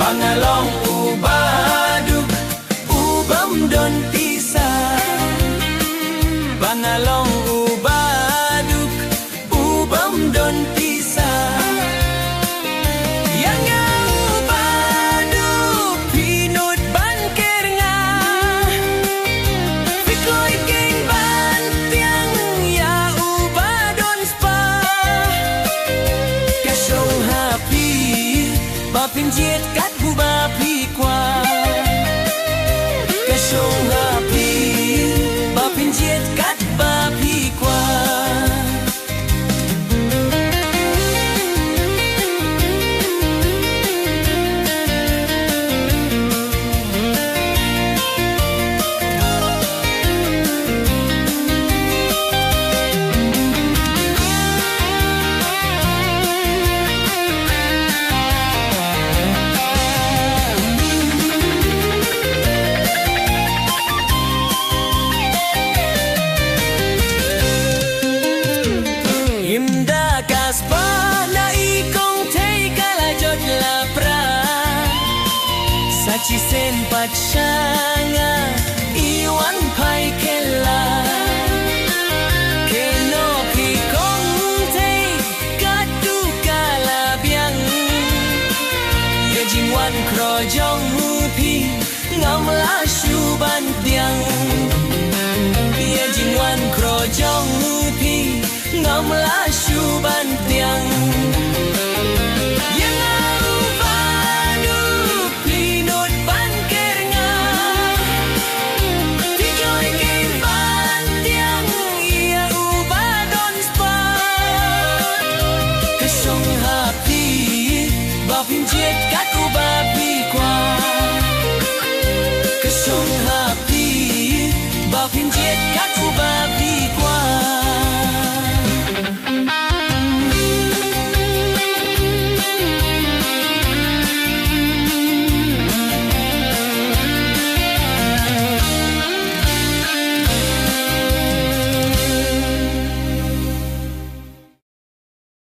Bangalong ubaduk ubam don pisah. Bangalong ubaduk ubam don pisah. Yang ubaduk pinut banker nga. Fikloy king bantiang ya ubadon spa. Kasyong happy bapinjiet kat bubapi kwa. Kasyong happy bapinjiet kat bapi kwa. Imda kaspa na ikong tay kalajot lapra. Sachi sen patsyanga iwan pai kela. Keno pikong tay katu kalabyang. Ye jingwan krojong pi ngam la shuban tiang. Ye jingwan krojong pi ngam la shuban tiang. Yang ubaduk pinut banker nga. Tijoy king bantiang ia ubadon spot. Kasyong happy bapinjiet